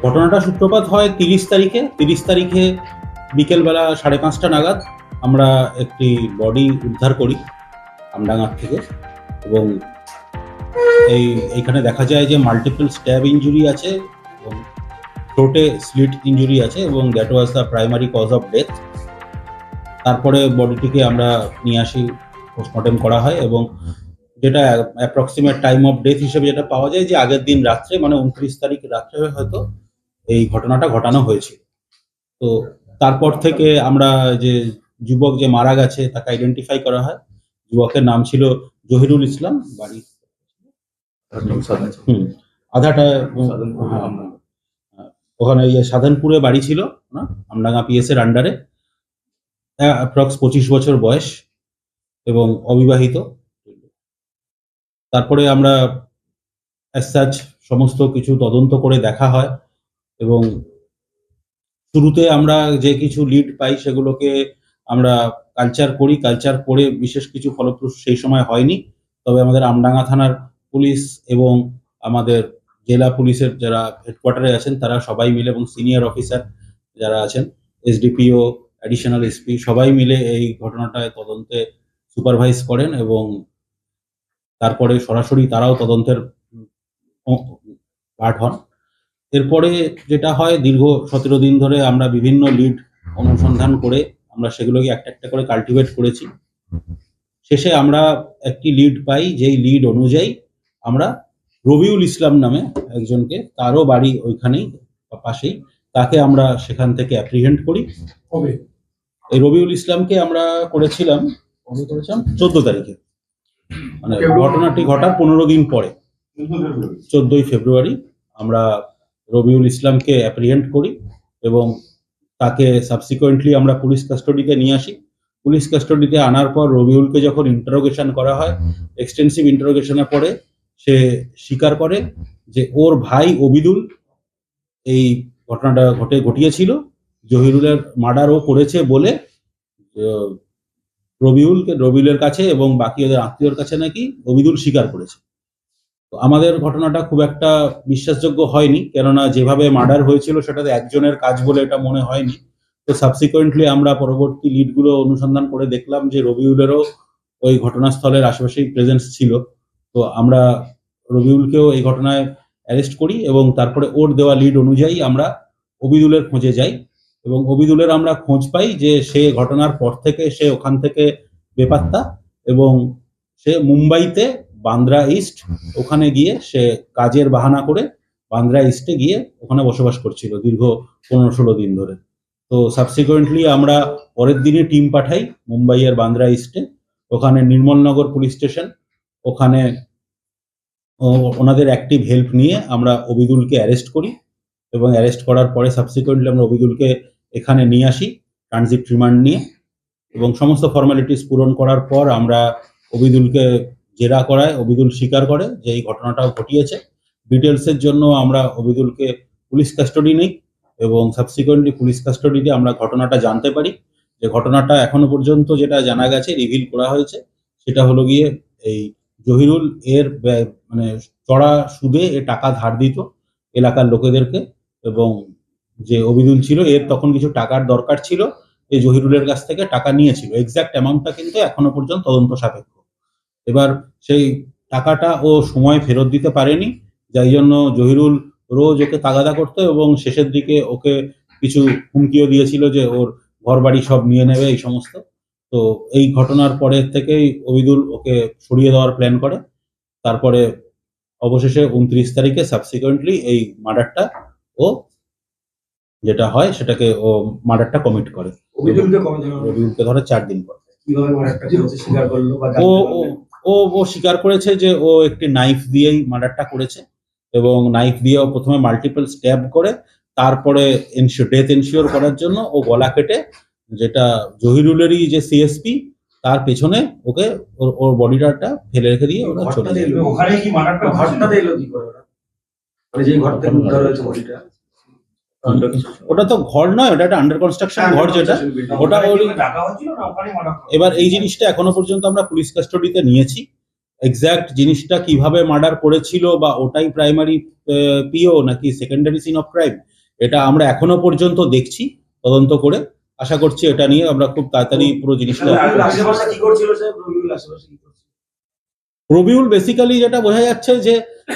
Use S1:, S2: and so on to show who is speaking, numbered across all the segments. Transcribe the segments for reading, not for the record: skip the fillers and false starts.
S1: ঘটনাটা সূত্রপাত হয় ৩০ তারিখে বিকেলবেলা ৫:৩০ নাগাদ আমরা একটি বডি উদ্ধার করি আমডাঙ্গার থেকে। এবং এইখানে দেখা যায় যে মাল্টিপল স্ট্যাব ইঞ্জুরি আছে এবং থ্রোটে স্লিট ইঞ্জুরি আছে এবং that was the primary cause of death. তারপরে বডিটিকে আমরা নিয়ে আসি, পোস্টমর্টেম করা হয় এবং যেটা অ্যাপ্রক্সিমেট টাইম অফ ডেথ হিসেবে যেটা পাওয়া যায় যে আগের দিন রাত্রে, মানে ২৯ তারিখ রাত্রে হয়তো এই ঘটনাটা ঘটানো হয়েছিল। তো তারপর থেকে আমরা যে যুবক যে মারা গেছে তাকে আইডেন্টিফাই করা হয়। যুবকের নাম ছিল জহিরুল ইসলাম, বাড়ি আধাটা ওখানে সাধনপুরে বাড়ি ছিল না, আমডাঙ্গা পিএস এর আন্ডারে। অ্যাপ্রক্স ২৫ বছর বয়স এবং অবিবাহিত। তারপরে আমরা অ্যাজ সাচ সমস্ত কিছু তদন্ত করে দেখা হয় এবং শুরুতে আমরা যে কিছু লিড পাই সেগুলোকে আমরা কালচার করে বিশেষ কিছু ফলপ্রসূ সেই সময় হয়নি। তবে আমাদের আমডাঙ্গা থানার পুলিশ এবং আমাদের জেলা পুলিশের যারা হেডকোয়ার্টারে আছেন তারা সবাই মিলে এবং সিনিয়র অফিসার যারা আছেন, এসডিপিও, অ্যাডিশনাল এসপি, সবাই মিলে এই ঘটনাটায় তদন্তে সুপারভাইজ করেন এবং তারপরে সরাসরি তারাও তদন্তের পার্ট হন। এরপরে যেটা হয়, দীর্ঘ ১৭ দিন ধরে আমরা বিভিন্ন লিড অনুসন্ধান করে আমরা সেগুলোকে একটা একটা করে কাল্টিভেট করেছি। শেষে আমরা একটি লিড পাই, যেই লিড অনুযায়ী আমরা রবিউল ইসলাম নামে একজনকে, তারও বাড়ি ওইখানেই পাশেই, তাকে আমরা সেখান থেকে অ্যাপ্রিহেন্ড করি। এই রবিউল ইসলামকে আমরা করেছিলাম ১৪ তারিখে, মানে ঘটনাটি ঘটার ১৫ দিন পরে ১৪ই ফেব্রুয়ারি আমরা রবিউল ইসলামকে অ্যাপ্রিহেন্ড করি এবং তাকে সাবসিকুয়েন্টলি আমরা পুলিশ কাস্টডিতে নিয়ে আসি। পুলিশ কাস্টডিতে আনার পর রবিউলকে যখন ইন্টারোগেশন করা হয়, এক্সটেন্সিভ ইন্টারোগেশনের পরে সে স্বীকার করে যে ওর ভাই অবিদুল এই ঘটনাটা ঘটিয়েছিল, জহিরুলের মার্ডার ও করেছে বলে রবিউলের কাছে এবং বাকি ওদের আত্মীয়র কাছে নাকি অবিদুল স্বীকার করেছে। তো আমাদের ঘটনাটা খুব একটা বিশ্বাসযোগ্য হয়নি, কেননা যেভাবে মার্ডার হয়েছিল সেটাতে একজনের কাজ বলে এটা মনে হয়নি। তো সাবসিকুয়েন্টলি আমরা পরবর্তী লিডগুলো অনুসন্ধান করে দেখলাম যে রবিউলেরও ওই ঘটনাস্থলের আশেপাশেই প্রেজেন্স ছিল। তো আমরা রবিউলকেও এই ঘটনায় অ্যারেস্ট করি এবং তারপরে ওর দেওয়া লিড অনুযায়ী আমরা অবিদুলের খোঁজে যাই এবং অবিদুলের আমরা খোঁজ পাই যে সে ঘটনার পর থেকে সে ওখান থেকে বেপাত্তা এবং সে মুম্বাইতে বান্দ্রা ইস্ট ওখানে গিয়ে সে কাজের বাহানা করে বান্দ্রা ইস্টে গিয়ে ওখানে বসবাস করছিল দীর্ঘ ১৫-১৬ দিন ধরে। তো সাবসিকুয়েন্টলি আমরা পরের দিনে টিম পাঠাই মুম্বাইয়ের বান্দ্রা ইস্টে, ওখানে নির্মলনগর পুলিশ স্টেশন, ওখানে ওনাদের অ্যাক্টিভ হেল্প নিয়ে আমরা অবিদুলকে অ্যারেস্ট করি এবং অ্যারেস্ট করার পরে সাবসিকুয়েন্টলি আমরা অবিদুলকে এখানে নিয়ে আসি ট্রানজিট রিমান্ড নিয়ে এবং সমস্ত ফর্মালিটিস পূরণ করার পর আমরা অবিদুলকে জেরা করায়। অবিদুল স্বীকার করে যে এই ঘটনাটাও ঘটিয়েছে। ডিটেলসের জন্য আমরা অবিদুলকে পুলিশ কাস্টডি নিই এবং সাবসিকুয়েন্টলি পুলিশ কাস্টডিতে আমরা ঘটনাটা জানতে পারি যে ঘটনাটা এখনো পর্যন্ত যেটা জানা গেছে, রিভিল করা হয়েছে, সেটা হলো গিয়ে এই জহিরুল এর মানে চড়া সুদে এ টাকা ধার দিত এলাকার লোকেদেরকে এবং যে অবিদুল ছিল এর তখন কিছু টাকার দরকার ছিল, এই জহিরুলের কাছ থেকে টাকা নিয়েছিল। এক্সাক্ট অ্যামাউন্টটা কিন্তু এখনো পর্যন্ত তদন্ত সাপেক্ষ। এবার সেই টাকাটা ও সময় ফেরত দিতে পারেনি, যাই জন্য জহিরুল রোজ ওকে তাগাদা করতো এবং শেষের দিকে ওকে কিছু হুমকিও দিয়েছিল যে ওর ঘর বাড়ি সব নিয়ে নেবে এই সমস্ত। তো এই ঘটনার পরের থেকেই অবিদুল ওকে সরিয়ে দেওয়ার প্ল্যান করে। তারপরে অবশেষে ২৯ তারিখে সাবসিকুয়েন্টলি এই মার্ডারটা ও যেটা হয় সেটাকে ও মার্ডারটা কমিট করে। রবিউলকে ধরে ৪ দিন পর ও স্বীকার করেছে যে ও একটি নাইফ দিয়েই মার্ডারটা করেছে এবং নাইফ দিয়ে ও প্রথমে মাল্টিপল স্ট্যাব করে তারপরে ডেথ এনশিওর করার জন্য ও গলা কেটে, যেটা জহিরুলেরই যে সিএসপি তার পেছনে ওকে ওর বডিটা ফেলে রেখে দিয়ে ওরা চলে যায়।
S2: ওখানে কি মার্ডারটা ঘটনাতে এলো কি করে ওরা, মানে যেই ঘর থেকে উদ্ধার হয়েছে বডিটা?
S1: ওটা তো ঘর নয়, ওটা একটা আন্ডার কনস্ট্রাকশন ঘর, যেটা ওটা এবার এই জিনিসটা এখনো পর্যন্ত আমরা পুলিশ কাস্টডিতে নিয়েছি। এক্সাক্ট জিনিসটা কিভাবে মার্ডার করেছিল বা ওটাই প্রাইমারি পিও নাকি সেকেন্ডারি সিন অফ ক্রাইম এটা আমরা এখনো পর্যন্ত দেখছি তদন্ত করে। আশা করছি এটা নিয়ে আমরা খুব তাড়াতাড়ি পুরো জিনিসটা।
S2: রবিউল আশেপাশে কি করছিল সাহেব? রবিউল আশেপাশে কি করছিল?
S1: রবিউল বেসিক্যালি যেটা বোঝা যাচ্ছে যে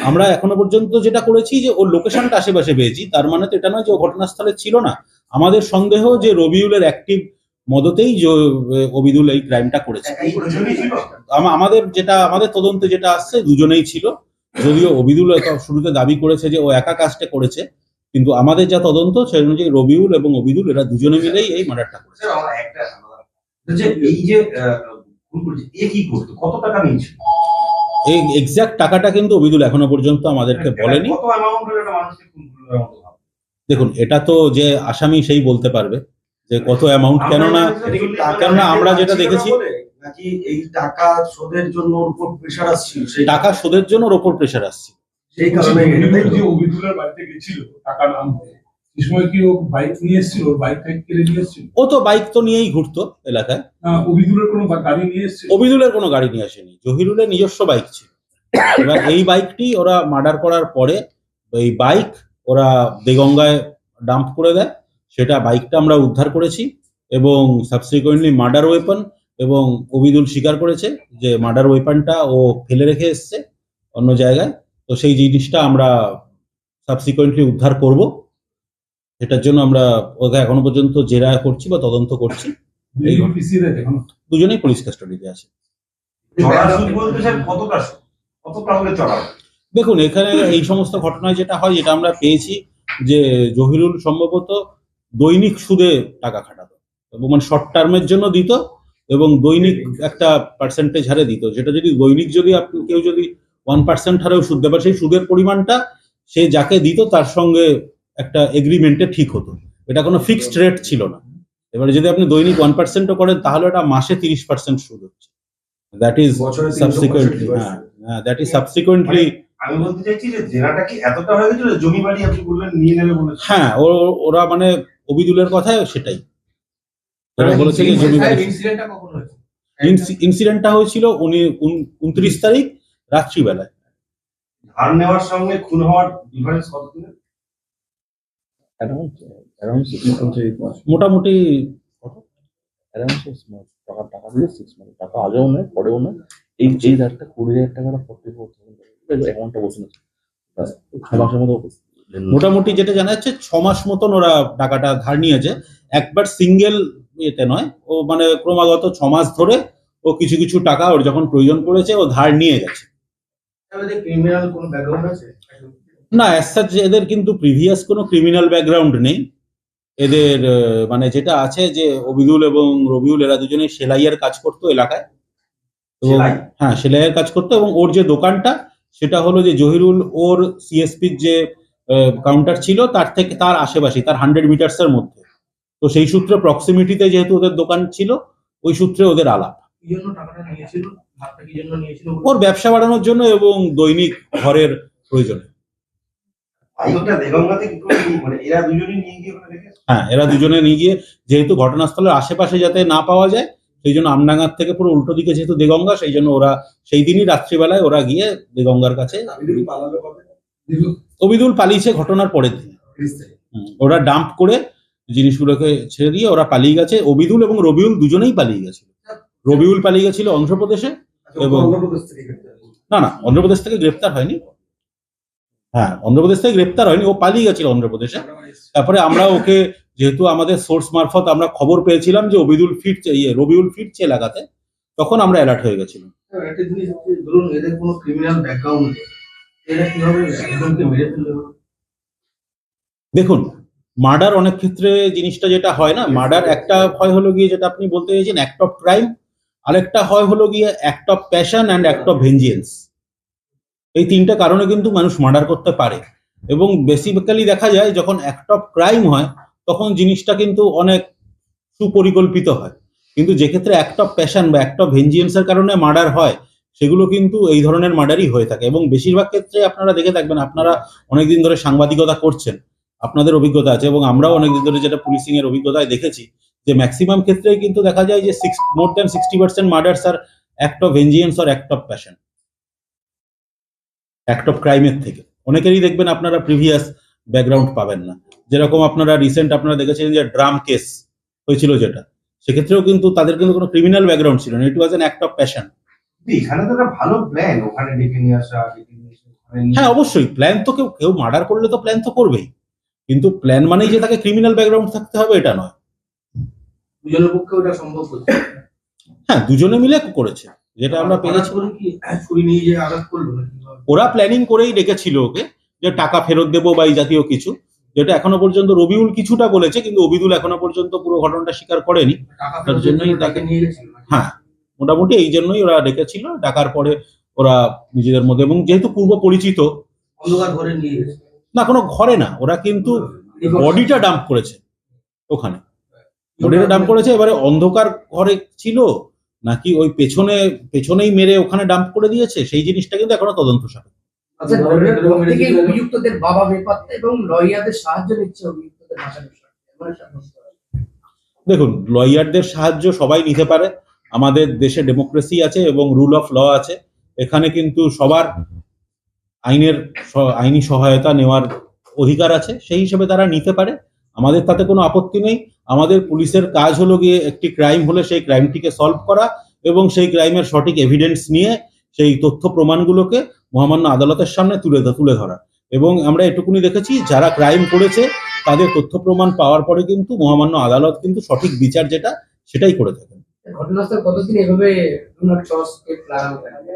S1: আমরা এখনো পর্যন্ত যেটা করেছি যে ওর লোকেশনটা আশেপাশে পেয়েছি, তার মানে তো এটা নয় যে ও ঘটনাস্থলে ছিল না। আমাদের সন্দেহ যে রবিউলের অ্যাক্টিভ মদতেই অবিদুল এই ক্রাইমটা করেছে।
S2: দুজনেই ছিল?
S1: আমাদের তদন্তে যেটা আসছে দুজনেই ছিল, যদিও অবিদুল শুরুতে দাবি করেছে যে ও একা কাজটা করেছে, কিন্তু আমাদের যা তদন্ত সেই অনুযায়ী রবিউল এবং অবিদুল এরা দুজনে মিলেই এই মার্ডারটা করেছে।
S2: স্যার, আমার একটা যে এই যে খুন করেছে, এ কি করতো? কত টাকা নিয়েছিল?
S1: এই এক্সাক্ট টাকাটা কিন্তু অবিদুল এখনো পর্যন্ত আমাদেরকে বলেনি।
S2: কত অ্যামাউন্টের একটা মানুষকে খুন করলো এমন তো ভাব।
S1: দেখুন, এটা তো যে আসামি সেই বলতে পারবে যে কত অ্যামাউন্ট, কেননা আমরা যেটা দেখেছি
S2: নাকি এই টাকা শোধের জন্য ওর উপর প্রেশার আসছিল, সেই
S1: টাকা শোধের জন্য ওর ওপর প্রেশার আসছে।
S2: সেই কারণে
S3: যে অবিদুলের বাড়িতে গেছিল টাকা না আনতে, এই সময় কি ও বাইক নিয়ে এসেছিল? ওর বাইক থেকে কেড়ে নিয়ে এসেছিল?
S1: ও তো বাইক তো নিয়েই ঘুরতো এলাকায়।
S3: না, অবিদুলের কোনো গাড়ি নিয়ে এসেছিল?
S1: অবিদুলের কোনো গাড়ি নিয়ে আসেনি, জহিরুলের নিজস্ব বাইক ছিল। এবার এই বাইকটি ওরা মার্ডার করার পরে এই বাইক ওরা দেগঙ্গায় ডাম্প করে দেয়। সেটা বাইকটা আমরা উদ্ধার করেছি এবং সাবসিকুয়েন্টলি মার্ডার ওয়েপন, এবং অবিদুল স্বীকার করেছে যে মার্ডার ওয়েপনটা ও ফেলে রেখে এসছে অন্য জায়গায়। তো সেই জিনিসটা আমরা সাবসিকুয়েন্টলি উদ্ধার করব। এটার জন্য আমরা ওকে এখনো পর্যন্ত জেরা করছি বা তদন্ত করছি। দুজনেই পুলিশ কাস্টডিতে আছে।
S2: চড়া সুদ বলতে স্যার কতটা সুদ? কতটা হলে চড়া হবে?
S1: দেখুন, এখানে এই সমস্ত ঘটনায় যেটা হয়, যেটা আমরা পেয়েছি যে জহিরুল সম্ভবত দৈনিক সুদে টাকা খাটাতো, এবং মানে শর্ট টার্মের জন্য দিত এবং দৈনিক একটা পার্সেন্টেজ হারে দিত, যেটা যদি দৈনিক যদি কেউ যদি 1% হারেও সুদ দেয়, সেই সুদের পরিমাণটা সে যাকে দিত তার সঙ্গে একটা এগ্রিমেন্টে ঠিক হতো। এটা কোনো ফিক্সড রেট ছিল না। এবারে যদি আপনি দৈনিক 1%ও করেন তাহলে এটা মাসে 30% সুদ হচ্ছে। দ্যাট ইজ
S2: বছরে
S1: সাবসিকুয়েন্টলি,
S2: 365
S1: দ্যাট ইজ সাবসিকুয়েন্টলি।
S2: আমি বলতে চাইছি যে জেনাটা কি এতটা হয়ে গেছিল, জমি বাড়ি আপনি বললেন নিয়ে নেবে বলেছে?
S1: হ্যাঁ, ওরা মানে অবিদুলের কথায় সেটাই ওরা বলেছে যে জমি বাড়ি।
S3: ইনসিডেন্টটা কখন হয়েছে?
S1: ইনসিডেন্টটা হয়েছিল 29 তারিখ রাত্রিবেলায়।
S2: ধার নেওয়ার সঙ্গে খুন হওয়ার ডিফারেন্স কত দিনের?
S4: around 6 months, 8 months.
S1: মোটামুটি
S4: Around 6 months. টাকা দিলে 6 months. টাকা আগেও নেয়, পরেও নেয়। এই ধারটা 20,000 টাকাটা 44,000 অ্যামাউন্টটা বসে আছে। 6 মাসের মতো
S1: মোটামুটি যেটা জানা যাচ্ছে 6 মাস মতন ওরা টাকাটা ধার নিয়েছে। একবার সিঙ্গেল এতে নয়, ও মানে ক্রমাগত 6 মাস ধরে ও কিছু কিছু টাকা ওর যখন প্রয়োজন পড়েছে ও ধার নিয়ে গেছে।
S2: তাহলে ক্রিমিনাল কোনো ব্যাকগ্রাউন্ড আছে?
S1: না, অ্যাজ সাচ এদের কিন্তু প্রিভিয়াস কোনো ক্রিমিনাল ব্যাকগ্রাউন্ড নেই। এদের মানে যেটা আছে যে অবিদুল এবং রবিউল এরা দুজনে সেলাইয়ের কাজ করতো এলাকায়, এবং
S2: সেলাই?
S1: হ্যাঁ, সেলাইয়ের কাজ করতো, এবং ওর যে দোকানটা সেটা হলো যে জহিরুল ওর সিএসপির যে কাউন্টার ছিল তার আশেপাশে, তার 100 মিটার্সের মধ্যে। তো সেই সূত্রে প্রক্সিমিটিতে যেহেতু ওদের দোকান ছিল, ওই সূত্রে ওদের আলাপ।
S3: কি জন্য টাকাটা নিয়েছিল? ধারটা কি জন্য নিয়েছিল?
S1: ওর ব্যবসা বাড়ানোর জন্য এবং দৈনিক ঘরের প্রয়োজনে।
S2: বাইকটা দেগঙ্গাতে কি করে মানে এরা দুজনেই নিয়ে গিয়ে ওখানে রেখেছে?
S1: হ্যাঁ, এরা দুজনে নিয়ে গিয়ে, যেহেতু ঘটনাস্থলের আশেপাশে যাতে না পাওয়া যায় সেই জন্য আমডাঙ্গার থেকে পুরো উল্টো দিকে যেহেতু দেগঙ্গা, সেই জন্য ওরা সেই দিনই রাত্রিবেলায় ওরা গিয়ে দেগঙ্গার কাছে।
S2: পালালো কবে?
S1: অবিদুল পালিয়েছে ঘটনার পরের দিন। ওরা ডাম্প করে জিনিসগুলোকে ছেড়ে দিয়ে ওরা পালিয়ে গেছে। অবিদুল এবং রবিউল দুজনেই পালিয়ে গেছিল। রবিউল পালিয়ে গেছিল অন্ধ্রপ্রদেশে, এবং
S2: অন্ধ্রপ্রদেশ থেকে গ্রেপ্তার হয়েছে।
S1: না, অন্ধ্রপ্রদেশ থেকে গ্রেপ্তার হয়নি। হ্যাঁ, অন্ধ্রপ্রদেশ থেকে গ্রেপ্তার হয়নি, ও পালিয়ে গেছিল অন্ধ্রপ্রদেশে। তারপরে আমরা ওকে, যেহেতু আমাদের সোর্স মারফত আমরা খবর পেয়েছিলাম যে রবিউল ফিরছে এলাকাতে, তখন আমরা অ্যালার্ট হয়ে গেছিলাম।
S2: একটা জিনিস হচ্ছে, ধরুন এদের কোনো ক্রিমিনাল ব্যাকগ্রাউন্ড নেই, এরা কিভাবে একজনকে মেরে ফেলতে হবে?
S1: দেখুন, মার্ডার অনেক ক্ষেত্রে জিনিসটা যেটা হয় না, মার্ডার একটা হয় হলো গিয়ে যেটা আপনি বলতে চাইছেন অ্যাক্ট অফ ক্রাইম, আরেকটা হয় হলো গিয়ে act of passion and act of vengeance. এই তিনটা কারণে কিন্তু মানুষ মার্ডার করতে পারে, এবং বেসিক্যালি দেখা যায় যখন অ্যাক্ট অফ ক্রাইম হয় তখন জিনিসটা কিন্তু অনেক সুপরিকল্পিত হয়, কিন্তু যে ক্ষেত্রে অ্যাক্ট অফ প্যাশন বা অ্যাক্ট অফ ভেঞ্জিয়েন্সের কারণে মার্ডার হয় সেগুলো কিন্তু এই ধরনের মার্ডারই হয়ে থাকে। এবং বেশিরভাগ ক্ষেত্রে আপনারা দেখে থাকবেন, আপনারা অনেকদিন ধরে সাংবাদিকতা করছেন, আপনাদের অভিজ্ঞতা আছে, এবং আমরাও অনেকদিন ধরে যেটা পুলিশিং এর অভিজ্ঞতায় দেখেছি যে ম্যাক্সিমাম ক্ষেত্রেই কিন্তু দেখা যায় যে more than 60% murders are act of vengeance আর act of passion, act of ক্রাইমের থেকে। অনেকেরই দেখবেন আপনারা প্রিভিয়াস ব্যাকগ্রাউন্ড পাবেন না। যেরকম আপনারা রিসেন্ট আপনারা দেখেছেন যে ড্রাম কেস হয়েছিল, যেটা সেক্ষেত্রেও কিন্তু তাদের কিন্তু কোনো ক্রিমিনাল ব্যাকগ্রাউন্ড ছিল না, it was an act of passion.
S2: এখানে তো একটা ভালো প্ল্যান, ওখানে ডেকে নিয়ে আসা, ডেকে নিয়ে এসে ওখানে নিয়ে-
S1: হ্যাঁ অবশ্যই প্ল্যান তো কেউ কেউ মার্ডার করলে তো প্ল্যান তো করবেই, কিন্তু প্ল্যান মানেই যে তাকে ক্রিমিনাল ব্যাকগ্রাউন্ড থাকতে হবে এটা নয়।
S2: দুজনের পক্ষে ওটা সম্ভব হচ্ছে।
S1: হ্যাঁ দুজনে মিলে করেছে, যেটা আমরা পেয়েছি।
S2: করে কি ছুরি নিয়ে যে আঘাত করলো নাকি?
S1: ওরা প্ল্যানিং করেই ডেকেছিল ওকে, যে টাকা ফেরত দেবো বা এই জাতীয় কিছু, যেটা এখনো পর্যন্ত রবিউল কিছুটা বলেছে, কিন্তু অবিদুল এখনো পর্যন্ত পুরো ঘটনাটা স্বীকার করেনি।
S2: টাকা
S1: তার
S2: ফেরত
S1: জন্যই
S2: জন্যই তাকে নিয়ে গেছিল নাকি?
S1: হ্যাঁ মোটামুটি এই জন্যই ওরা ডেকেছিল, ডাকার পরে ওরা নিজেদের মধ্যে, এবং যেহেতু পূর্ব পরিচিত,
S2: অন্ধকার ঘরে নিয়ে গেছে।
S1: না কোনো ঘরে না, ওরা কিন্তু বডিটা ডাম্প করেছে ওখানে, বডিটা ডাম্প করেছে। এবারে অন্ধকার ঘরে ছিল নাকি ওই পেছনেই মেরে ওখানে ডাম্প করে দিয়েছে, সেই জিনিসটা কিন্তু এখনো তদন্ত সাপেক্ষে।
S5: আচ্ছা, ধরনের পর থেকে অভিযুক্তদের বাবা বেপাত্তা এবং লয়ারদের সাহায্য নিচ্ছে অভিযুক্তদের বাঁচানোর স্বার্থে, এমন একটা প্রশ্ন আছে।
S1: দেখুন লয়ারদের সাহায্য সবাই নিতে পারে, আমাদের দেশে ডেমোক্রেসি আছে এবং রুল অফ ল আছে, এখানে কিন্তু সবার আইনি সহায়তা নেওয়ার অধিকার আছে, সেই হিসেবে তারা নিতে পারে, আমাদের তাতে কোনো আপত্তি নেই। আমাদের পুলিশের কাজ হলো গিয়ে একটি ক্রাইম হলে সেই ক্রাইমটিকে সলভ করা এবং সেই ক্রাইমের সঠিক এভিডেন্স নিয়ে সেই তথ্য প্রমাণগুলোকে মহামান্য আদালতের সামনে তুলে ধরা। এবং আমরা এটুকুনি দেখেছি, যারা ক্রাইম করেছে তাদের তথ্য প্রমাণ পাওয়ার পরে কিন্তু মহামান্য আদালত কিন্তু সঠিক বিচার যেটা সেটাই করে থাকেন।
S5: ঘটনাস্থল কতদিন এভাবে ডু নট ক্রস স্টেপ লাগানো থাকে?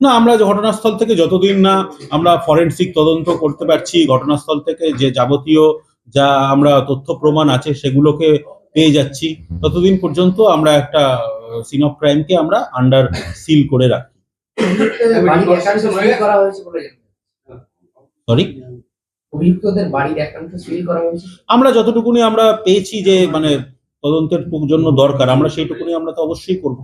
S1: না আমরা যে ঘটনাস্থল থেকে যতদিন না আমরা ফরেনসিক তদন্ত করতে পারছি, ঘটনাস্থল থেকে যে যাবতীয় যা আমরা তথ্য প্রমাণ আছে সেগুলোকে পেয়ে যাচ্ছি, ততদিন পর্যন্ত আমরা একটা সিন অফ ক্রাইমকে আমরা আন্ডার সিল করে রাখি।
S5: অভিযুক্তদের বাড়ির একাংশ সিল করা হয়েছে বলে জানা যায়।
S1: সরি,
S5: অভিযুক্তদের বাড়ির একাংশ সিল করা হয়েছে।
S1: আমরা যতটুকুনি আমরা পেয়েছি যে মানে তদন্তের জন্য দরকার, আমরা সেইটুকুনি আমরা তো অবশ্যই করবো।